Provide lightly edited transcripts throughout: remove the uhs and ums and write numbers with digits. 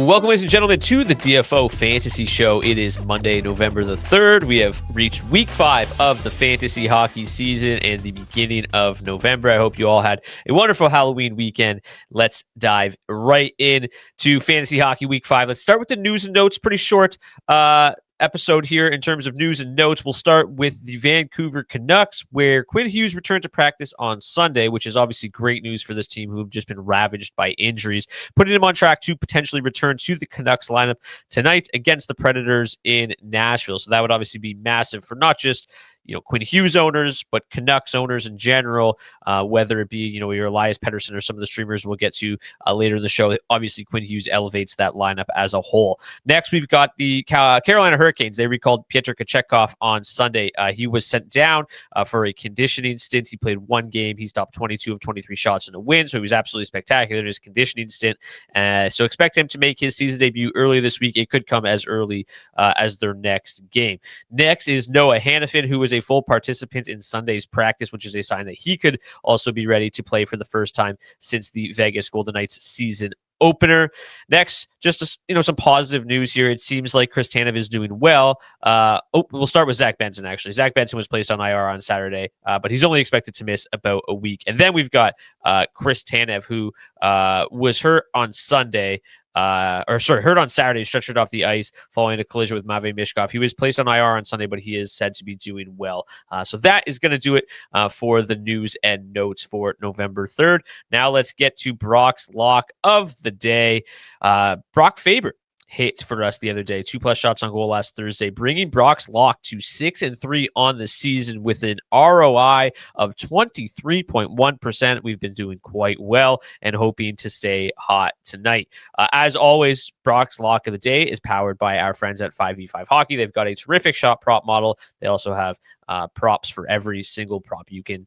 Welcome, ladies and gentlemen, to the DFO Fantasy Show. It is Monday, November the 3rd. We have reached week 5 of the fantasy hockey season and the beginning of November. I hope you all had a wonderful Halloween weekend. Let's dive right in to fantasy hockey week 5. Let's start with the news and notes. Pretty short episode here in terms of news and notes. We'll start with the Vancouver Canucks, where Quinn Hughes returned to practice on Sunday, which is obviously great news for this team who have just been ravaged by injuries, putting him on track to potentially return to the Canucks lineup tonight against the Predators in Nashville. So that would obviously be massive for not just Quinn Hughes owners, but Canucks owners in general, whether it be, your Elias Pettersson or some of the streamers we'll get to later in the show. Obviously, Quinn Hughes elevates that lineup as a whole. Next, we've got the Carolina Hurricanes. They recalled Pyotr Kochetkov on Sunday. He was sent down for a conditioning stint. He played one game. He stopped 22 of 23 shots in a win, so he was absolutely spectacular in his conditioning stint. So expect him to make his season debut early this week. It could come as early as their next game. Next is Noah Hannafin, who was a full participant in Sunday's practice, which is a sign that he could also be ready to play for the first time since the Vegas Golden Knights season opener. Next, just some positive news here. It seems like Chris Tanev is doing well. We'll start with Zach Benson, actually. Zach Benson was placed on IR on Saturday, but he's only expected to miss about a week. And then we've got Chris Tanev, who was hurt on Sunday. Hurt on Saturday, stretchered off the ice following a collision with Matvei Michkov. He was placed on IR on Sunday, but he is said to be doing well. So that is going to do it for the news and notes for November 3rd. Now let's get to Brock's lock of the day. Brock Faber hit for us the other day, 2+ shots on goal last Thursday, bringing Brock's lock to 6-3 on the season with an ROI of 23.1%. We've been doing quite well and hoping to stay hot tonight. As always, Brock's lock of the day is powered by our friends at 5v5 Hockey. They've got a terrific shot prop model. They also have props for every single prop you can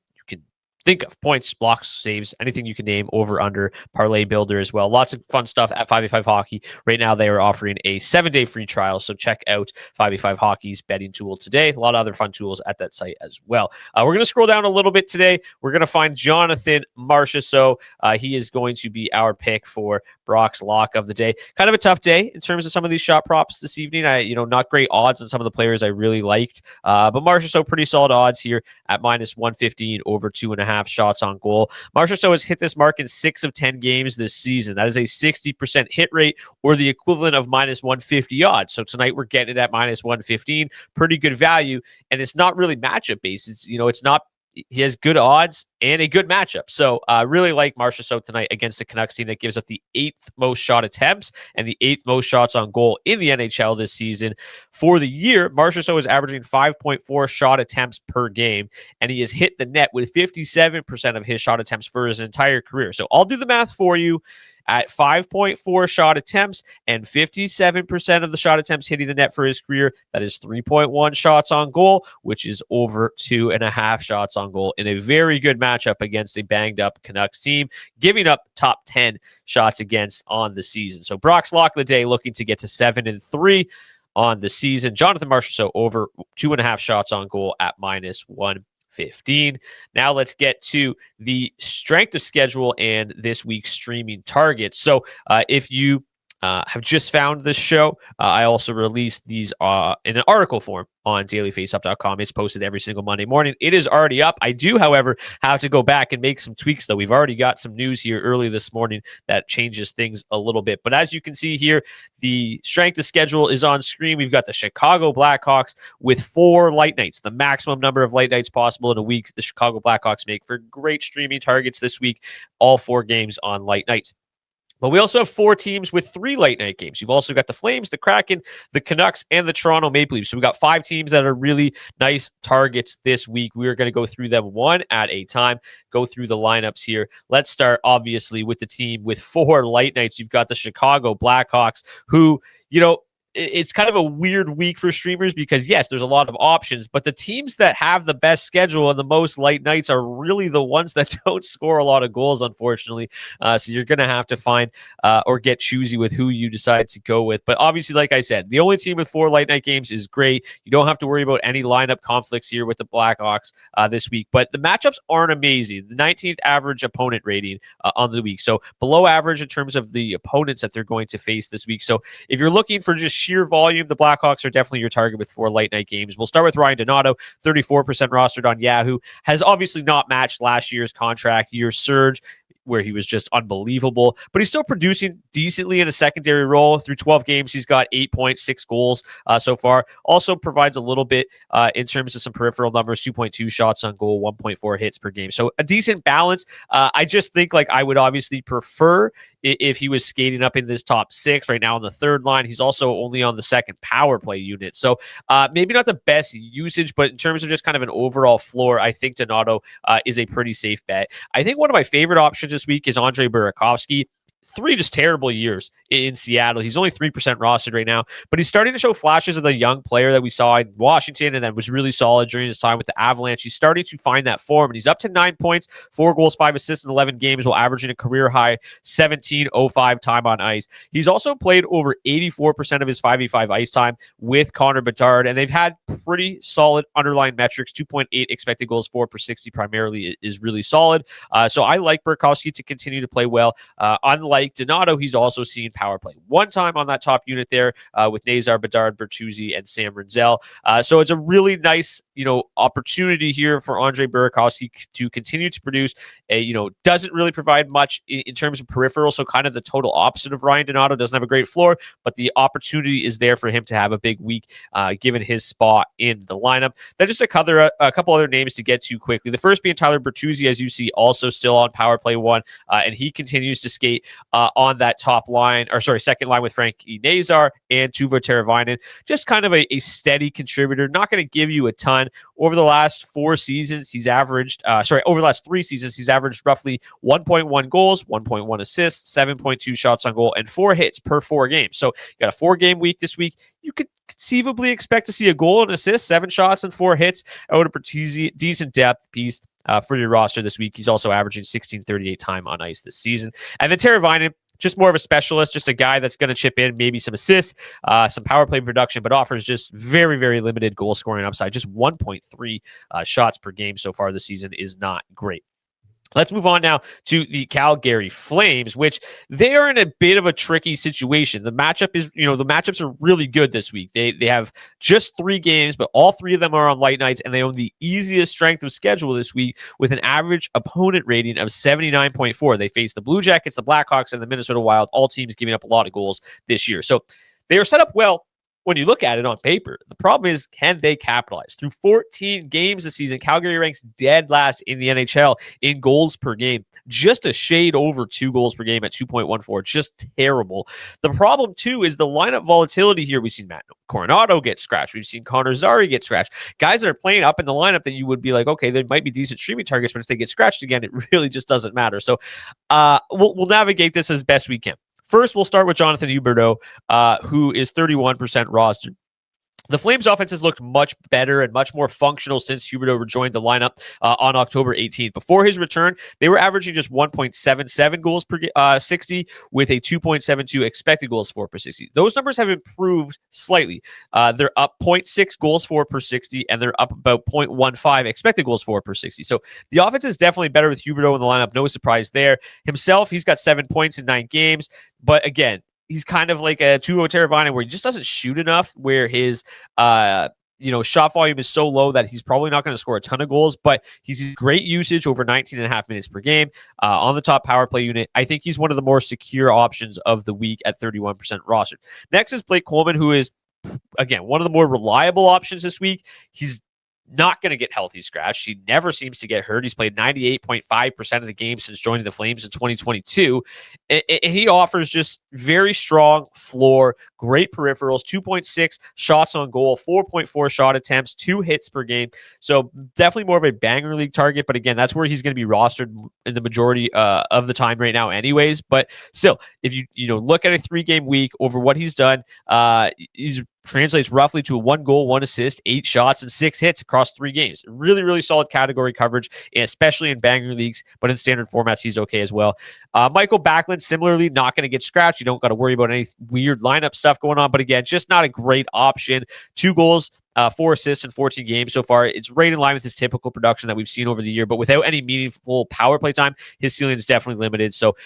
think of: points, blocks, saves, anything you can name, over, under, parlay builder as well. Lots of fun stuff at 5v5 Hockey. Right now, they are offering a 7-day free trial, so check out 5v5 Hockey's betting tool today. A lot of other fun tools at that site as well. We're going to scroll down a little bit today. We're going to find Jonathan Marchessault. He is going to be our pick for Brock's lock of the day. Kind of a tough day in terms of some of these shot props this evening. Not great odds on some of the players I really liked, but Marchessault, pretty solid odds here at -115 over 2.5 shots on goal. Marchessault has hit this mark in 6 of 10 games this season. That is a 60% hit rate, or the equivalent of -150 odds. So tonight we're getting it at -115. Pretty good value, and it's not really matchup based. It's not. He has good odds and a good matchup. So I really like Marchessault tonight against the Canucks team that gives up the 8th most shot attempts and the 8th most shots on goal in the NHL this season. For the year, Marchessault is averaging 5.4 shot attempts per game, and he has hit the net with 57% of his shot attempts for his entire career. So I'll do the math for you. At 5.4 shot attempts and 57% of the shot attempts hitting the net for his career, that is 3.1 shots on goal, which is over 2.5 shots on goal in a very good matchup against a banged-up Canucks team, giving up top 10 shots against on the season. So Brock's lock of the day, looking to get to 7-3 on the season. Jonathan Marchessault over 2.5 shots on goal at -115. Now let's get to the strength of schedule and this week's streaming targets. So if you have just found this show, I also released these in an article form on dailyfaceoff.com. It's posted every single Monday morning. It is already up. I do, however, have to go back and make some tweaks, though. We've already got some news here early this morning that changes things a little bit. But as you can see here, the strength of schedule is on screen. We've got the Chicago Blackhawks with 4 light nights, the maximum number of light nights possible in a week. The Chicago Blackhawks make for great streaming targets this week, all 4 games on light nights. But we also have 4 teams with 3 late night games. You've also got the Flames, the Kraken, the Canucks, and the Toronto Maple Leafs. So we've got 5 teams that are really nice targets this week. We are going to go through them one at a time, go through the lineups here. Let's start, obviously, with the team with 4 light nights. You've got the Chicago Blackhawks, who, it's kind of a weird week for streamers because, yes, there's a lot of options, but the teams that have the best schedule and the most light nights are really the ones that don't score a lot of goals, unfortunately. So you're going to have to find or get choosy with who you decide to go with. But obviously, like I said, the only team with 4 light night games is great. You don't have to worry about any lineup conflicts here with the Blackhawks this week. But the matchups aren't amazing. The 19th average opponent rating on the week. So below average in terms of the opponents that they're going to face this week. So if you're looking for just sheer volume, the Blackhawks are definitely your target with 4 late night games. We'll start with Ryan Donato, 34% rostered on Yahoo, has obviously not matched last year's contract year surge, where he was just unbelievable, but he's still producing decently in a secondary role. Through 12 games, he's got 8.6 goals so far. Also provides a little bit in terms of some peripheral numbers, 2.2 shots on goal, 1.4 hits per game. So a decent balance. I just think like I would obviously prefer if he was skating up in this top 6 right now on the third line. He's also only on the second power play unit. So maybe not the best usage, but in terms of just kind of an overall floor, I think Donato is a pretty safe bet. I think one of my favorite options this week is Andre Burakovsky. 3 just terrible years in Seattle. He's only 3% rostered right now, but he's starting to show flashes of the young player that we saw in Washington and then was really solid during his time with the Avalanche. He's starting to find that form, and he's up to 9 points, 4 goals, 5 assists in 11 games, while averaging a career high 17.05 time on ice. He's also played over 84% of his 5v5 ice time with Connor Bedard, and they've had pretty solid underlying metrics. 2.8 expected goals for per 60 primarily is really solid. So I like Burakovsky to continue to play well. Unlike Donato, he's also seen power play 1 time on that top unit there with Nazar, Bedard, Bertuzzi, and Sam Rinzel. So it's a really nice, opportunity here for Andre Burakovsky to continue to produce. Doesn't really provide much in terms of peripheral, so kind of the total opposite of Ryan Donato. Doesn't have a great floor, but the opportunity is there for him to have a big week given his spot in the lineup. Then just a couple other names to get to quickly. The first being Tyler Bertuzzi, as you see, also still on power play 1, and he continues to skate on that second line with Frankie Nazar and Tuvo Teravainen. Just kind of a steady contributor, not going to give you a ton. Over the last 4 seasons, over the last 3 seasons, he's averaged roughly 1.1 goals, 1.1 assists, 7.2 shots on goal, and 4 hits per 4 games. So you got a 4-game week this week. You could conceivably expect to see a goal, an assist, 7 shots, and 4 hits out of Bertuzzi. Decent depth piece for your roster this week. He's also averaging 16.38 time on ice this season. And then Teravainen, just more of a specialist, just a guy that's going to chip in maybe some assists, some power play production, but offers just very, very limited goal scoring upside. Just 1.3 shots per game so far this season is not great. Let's move on now to the Calgary Flames, which they are in a bit of a tricky situation. The matchups are really good this week. They have just 3 games, but all 3 of them are on light nights, and they own the easiest strength of schedule this week with an average opponent rating of 79.4. They face the Blue Jackets, the Blackhawks, and the Minnesota Wild, all teams giving up a lot of goals this year. So they are set up well when you look at it on paper. The problem is, can they capitalize? Through 14 games this season, Calgary ranks dead last in the NHL in goals per game, just a shade over 2 goals per game at 2.14. Just terrible. The problem, too, is the lineup volatility here. We've seen Matt Coronado get scratched. We've seen Connor Zary get scratched. Guys that are playing up in the lineup that you would be like, okay, they might be decent streaming targets, but if they get scratched again, it really just doesn't matter. So we'll navigate this as best we can. First, we'll start with Jonathan Huberdeau, who is 31% rostered. The Flames offense has looked much better and much more functional since Huberdeau rejoined the lineup on October 18th. Before his return, they were averaging just 1.77 goals per 60 with a 2.72 expected goals for per 60. Those numbers have improved slightly. They're up 0.6 goals for per 60, and they're up about 0.15 expected goals for per 60. So the offense is definitely better with Huberdeau in the lineup. No surprise there. Himself, he's got 7 points in 9 games. But again, he's kind of like a Tuvo Teravainen where he just doesn't shoot enough, where his shot volume is so low that he's probably not going to score a ton of goals, but he's great usage over 19.5 minutes per game on the top power play unit. I think he's one of the more secure options of the week at 31% rostered. Next is Blake Coleman, who is, again, one of the more reliable options this week. He's not going to get healthy scratched. He never seems to get hurt. He's played 98.5% of the games since joining the Flames in 2022. And he offers just very strong floor, great peripherals, 2.6 shots on goal, 4.4 shot attempts, 2 hits per game. So definitely more of a banger league target. But again, that's where he's going to be rostered in the majority of the time right now anyways. But still, if you look at a 3-game week over what he's done, he's translates roughly to a 1 goal, 1 assist, 8 shots, and 6 hits across 3 games. Really, really solid category coverage, especially in banger leagues, but in standard formats, he's okay as well. Michael Backlund, similarly, not going to get scratched. You don't got to worry about any weird lineup stuff going on, but again, just not a great option. 2 goals, 4 assists in 14 games so far. It's right in line with his typical production that we've seen over the year, but without any meaningful power play time, his ceiling is definitely limited. So,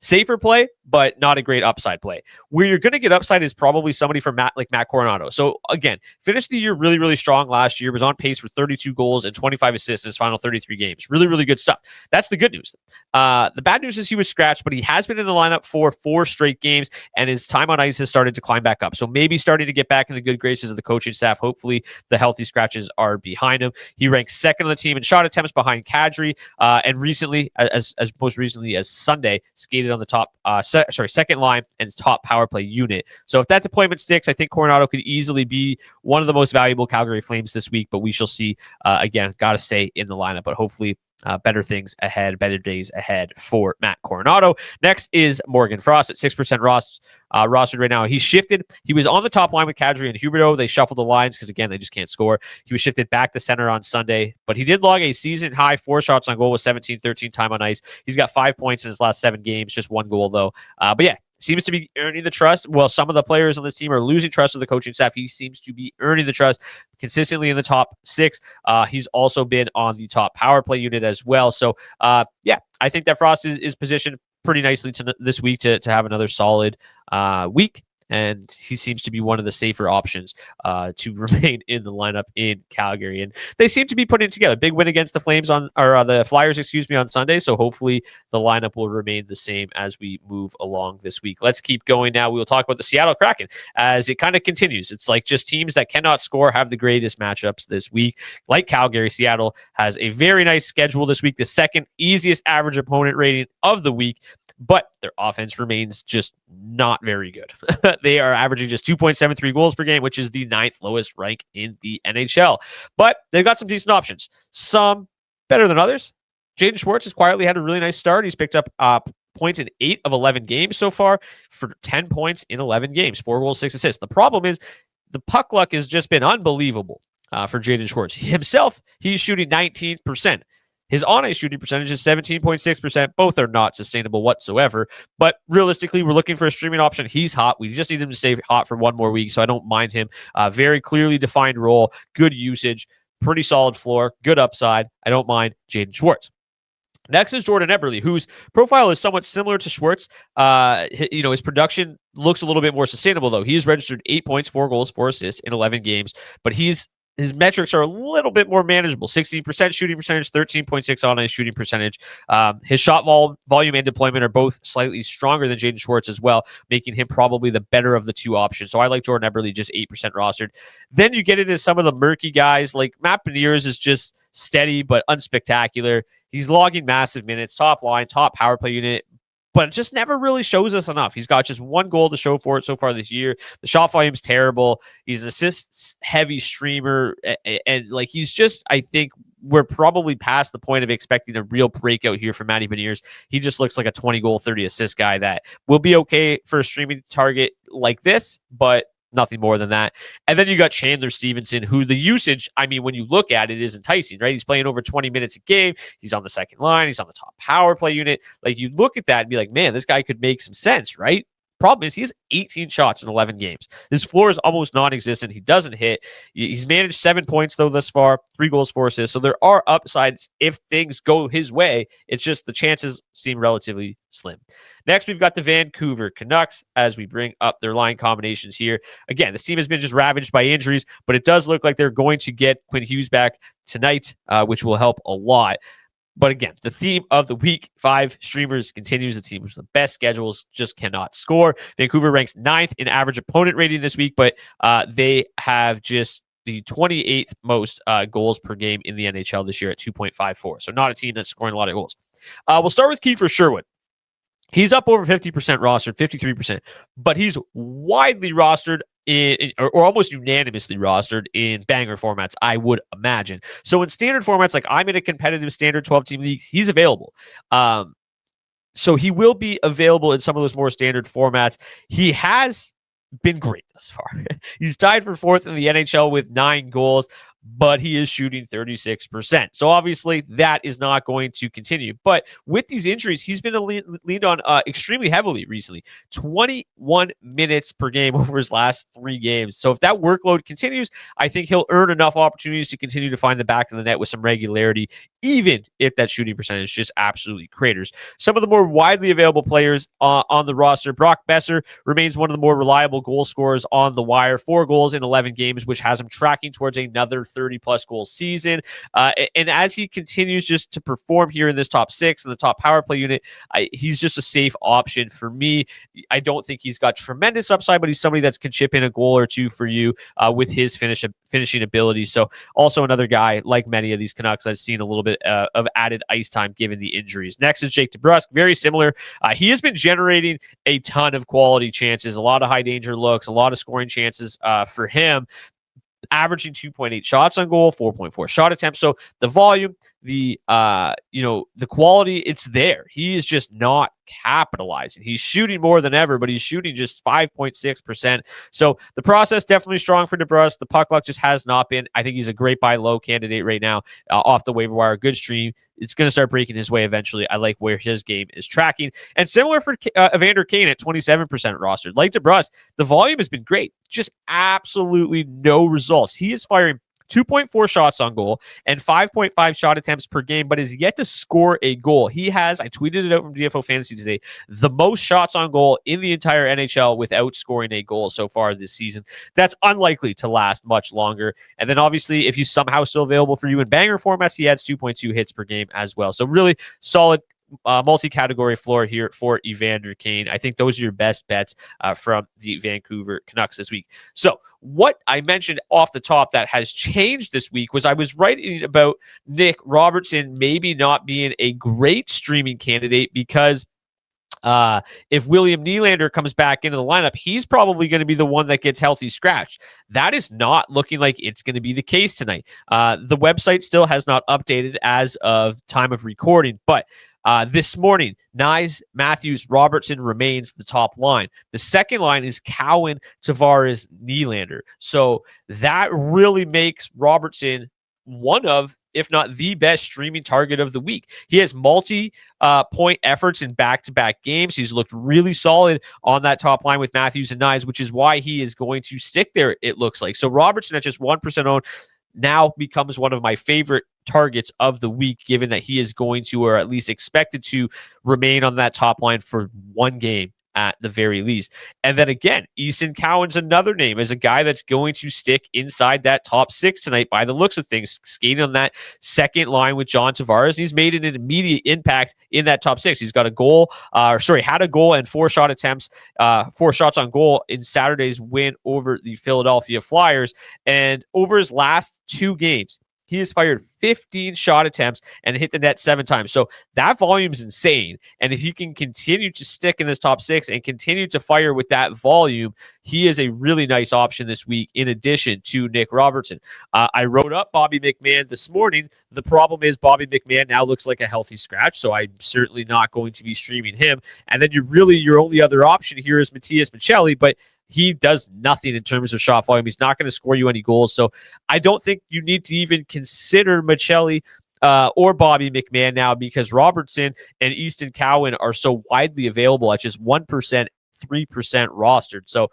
safer play, but not a great upside play. Where you're going to get upside is probably somebody from Matt Coronato. So again, finished the year really, really strong last year, was on pace for 32 goals and 25 assists in his final 33 games. Really, really good stuff. That's the good news. The bad news is he was scratched, but he has been in the lineup for 4 straight games, and his time on ice has started to climb back up. So maybe starting to get back in the good graces of the coaching staff. Hopefully the healthy scratches are behind him. He ranks second on the team in shot attempts behind Kadri, and recently, as most recently as Sunday, skated on the top, second line and top power play unit. So if that deployment sticks, I think Coronado could easily be one of the most valuable Calgary Flames this week, but we shall see. Again, got to stay in the lineup, but hopefully better things ahead, better days ahead for Matt Coronado. Next is Morgan Frost at 6% rostered right now. He shifted. He was on the top line with Kadri and Huberdeau. They shuffled the lines because, again, they just can't score. He was shifted back to center on Sunday, but he did log a season-high 4 shots on goal with 17-13 time on ice. He's got 5 points in his last 7 games, just 1 goal, though. But yeah, seems to be earning the trust. Well, some of the players on this team are losing trust of the coaching staff. He seems to be earning the trust consistently in the top 6. He's also been on the top power play unit as well. So, yeah, I think that Frost is positioned pretty nicely this week to have another solid week. And he seems to be one of the safer options to remain in the lineup in Calgary. And they seem to be putting it together. Big win against the the Flyers, on Sunday. So hopefully the lineup will remain the same as we move along this week. Let's keep going now. We will talk about the Seattle Kraken as it kind of continues. It's like just teams that cannot score have the greatest matchups this week. Like Calgary, Seattle has a very nice schedule this week, the second easiest average opponent rating of the week. But their offense remains just not very good. They are averaging just 2.73 goals per game, which is the 9th lowest rank in the NHL. But they've got some decent options. Some better than others. Jaden Schwartz has quietly had a really nice start. He's picked up points in 8 of 11 games so far for 10 points in 11 games, 4 goals, 6 assists. The problem is the puck luck has just been unbelievable for Jaden Schwartz. Himself, he's shooting 19%. His on-ice shooting percentage is 17.6%. Both are not sustainable whatsoever. But realistically, we're looking for a streaming option. He's hot. We just need him to stay hot for 1 more week, so I don't mind him. Very clearly defined role, good usage, pretty solid floor, good upside. I don't mind Jaden Schwartz. Next is Jordan Eberle, whose profile is somewhat similar to Schwartz. His production looks a little bit more sustainable, though. He's registered 8 points, 4 goals, 4 assists in 11 games, but his metrics are a little bit more manageable. 16% shooting percentage, 13.6 on-ice shooting percentage. His shot volume and deployment are both slightly stronger than Jaden Schwartz as well, making him probably the better of the 2 options. So I like Jordan Eberle, just 8% rostered. Then you get into some of the murky guys, like Matt Beniers is just steady but unspectacular. He's logging massive minutes, top line, top power play unit, but it just never really shows us enough. He's got just 1 goal to show for it so far this year. The shot volume's terrible. He's an assist-heavy streamer, and like he's just, I think, we're probably past the point of expecting a real breakout here from Matty Beniers. He just looks like a 20-goal, 30-assist guy that will be okay for a streaming target like this, but nothing more than that. And then you got Chandler Stevenson, who the usage, I mean, when you look at it, is enticing, right? He's playing over 20 minutes a game. He's on the second line. He's on the top power play unit. Like, you look at that and be like, man, this guy could make some sense, right? Problem is, he has 18 shots in 11 games. His floor is almost non-existent. He doesn't hit. He's managed 7 points, though, thus far. 3 goals, 4 assists. So there are upsides if things go his way. It's just the chances seem relatively slim. Next, we've got the Vancouver Canucks as we bring up their line combinations here. Again, this team has been just ravaged by injuries, but it does look like they're going to get Quinn Hughes back tonight, which will help a lot. But again, the theme of the week 5 streamers continues. The team with the best schedules just cannot score. Vancouver ranks 9th in average opponent rating this week, but they have just the 28th most goals per game in the NHL this year at 2.54. So not a team that's scoring a lot of goals. We'll start with Kiefer Sherwood. He's up over 50% rostered, 53%, but he's widely rostered or almost unanimously rostered in banger formats, I would imagine. So in standard formats, like I'm in a competitive standard 12-team league, he's available. So he will be available in some of those more standard formats. He has been great thus far. He's tied for 4th in the NHL with 9 goals, but he is shooting 36%. So obviously that is not going to continue. But with these injuries, he's been leaned on extremely heavily recently. 21 minutes per game over his last 3 games. So if that workload continues, I think he'll earn enough opportunities to continue to find the back of the net with some regularity, even if that shooting percentage just absolutely craters. Some of the more widely available players on the roster, Brock Besser remains one of the more reliable goal scorers on the wire. 4 goals in 11 games, which has him tracking towards another 30-plus goal season. And as he continues just to perform here in this top 6 in the top power play unit, he's just a safe option for me. I don't think he's got tremendous upside, but he's somebody that can chip in a goal or two for you with his finishing ability. So also another guy, like many of these Canucks, I've seen a little bit of added ice time given the injuries. Next is Jake DeBrusk. Very similar. He has been generating a ton of quality chances, a lot of high danger looks, a lot of scoring chances for him, averaging 2.8 shots on goal, 4.4 shot attempts. So the volume, the quality, it's there. He is just not capitalizing. He's shooting more than ever, but he's shooting just 5.6%. So the process definitely strong for DeBrusk. The puck luck just has not been. I think he's a great buy low candidate right now off the waiver wire. Good stream. It's going to start breaking his way eventually. I like where his game is tracking. And similar for Evander Kane at 27% rostered. Like DeBrusk, the volume has been great. Just absolutely no results. He is firing 2.4 shots on goal and 5.5 shot attempts per game, but is yet to score a goal. He has, I tweeted it out from DFO Fantasy today, the most shots on goal in the entire NHL without scoring a goal so far this season. That's unlikely to last much longer. And then obviously, if he's somehow still available for you in banger formats, he adds 2.2 hits per game as well. So really solid multi-category floor here for Evander Kane. I think those are your best bets from the Vancouver Canucks this week. So what I mentioned off the top that has changed this week was I was writing about Nick Robertson maybe not being a great streaming candidate because if William Nylander comes back into the lineup, he's probably going to be the one that gets healthy scratched. That is not looking like it's going to be the case tonight. The website still has not updated as of time of recording, but this morning, Nyes, Matthews, Robertson remains the top line. The second line is Cowan, Tavares, Nylander. So that really makes Robertson one of, if not the best streaming target of the week. He has multi-point efforts in back-to-back games. He's looked really solid on that top line with Matthews and Nyes, which is why he is going to stick there, it looks like. So Robertson at just 1% owned now becomes one of my favorite targets of the week, given that he is going to, or at least expected to, remain on that top line for one game at the very least. And then again, Easton Cowan's another name as a guy that's going to stick inside that top 6 tonight by the looks of things, skating on that second line with John Tavares. And he's made an immediate impact in that top 6. He's got a goal, had a goal and 4 shot attempts, 4 shots on goal in Saturday's win over the Philadelphia Flyers. And over his last 2 games, he has fired 15 shot attempts and hit the net 7 times. So that volume is insane. And if he can continue to stick in this top 6 and continue to fire with that volume, he is a really nice option this week in addition to Nick Robertson. I wrote up Bobby McMahon this morning. The problem is Bobby McMahon now looks like a healthy scratch, so I'm certainly not going to be streaming him. And then your only other option here is Matias Maccelli, but he does nothing in terms of shot volume. He's not going to score you any goals. So I don't think you need to even consider Maccelli or Bobby McMahon now, because Robertson and Easton Cowan are so widely available at just 1%, 3% rostered. So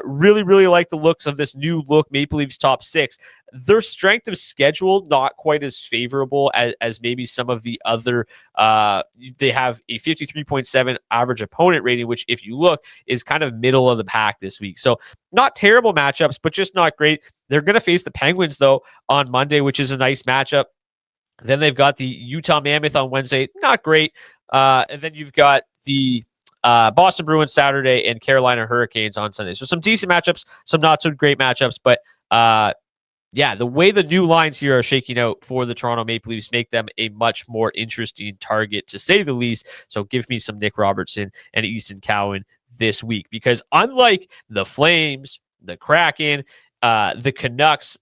really, really like the looks of this new look Maple Leafs top 6. Their strength of schedule not quite as favorable as maybe some of the other. They have a 53.7 average opponent rating, which if you look is kind of middle of the pack this week. So not terrible matchups, but just not great. They're going to face the Penguins though on Monday, which is a nice matchup. Then they've got the Utah Mammoth on Wednesday. Not great. And then you've got the Boston Bruins Saturday and Carolina Hurricanes on Sunday. So some decent matchups, some not so great matchups, but yeah, the way the new lines here are shaking out for the Toronto Maple Leafs make them a much more interesting target, to say the least. So give me some Nick Robertson and Easton Cowan this week, because unlike the Flames, the Kraken, the Canucks,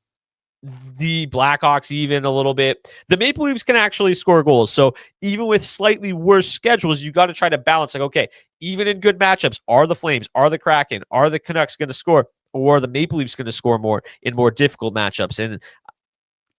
the Blackhawks, even a little bit, the Maple Leafs can actually score goals. So even with slightly worse schedules, you got to try to balance, like, okay, even in good matchups, are the Flames, are the Kraken, are the Canucks going to score, or are the Maple Leafs going to score more in more difficult matchups? And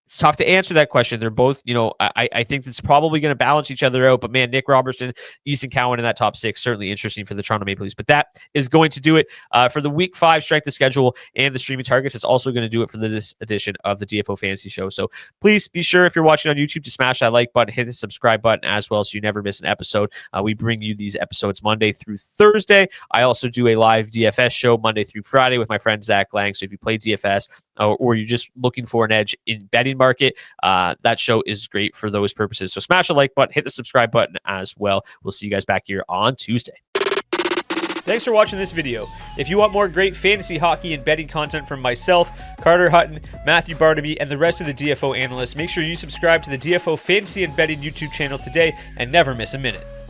it's tough to answer that question. They're both, I think it's probably going to balance each other out. But man, Nick Robertson, Easton Cowan in that top six, certainly interesting for the Toronto Maple Leafs. But that is going to do it for the Week 5 strength of schedule and the streaming targets. It's also going to do it for this edition of the DFO Fantasy Show. So please be sure, if you're watching on YouTube, to smash that like button, hit the subscribe button as well, so you never miss an episode. We bring you these episodes Monday through Thursday. I also do a live DFS show Monday through Friday with my friend Zach Lang. So if you play DFS or you're just looking for an edge in betting market, that show is great for those purposes. So smash the like button, hit the subscribe button as well. We'll see you guys back here on Tuesday. Thanks for watching this video. If you want more great fantasy hockey and betting content from myself, Carter Hutton, Matthew Barnaby, and the rest of the DFO analysts, make sure you subscribe to the DFO Fantasy and Betting YouTube channel today and never miss a minute.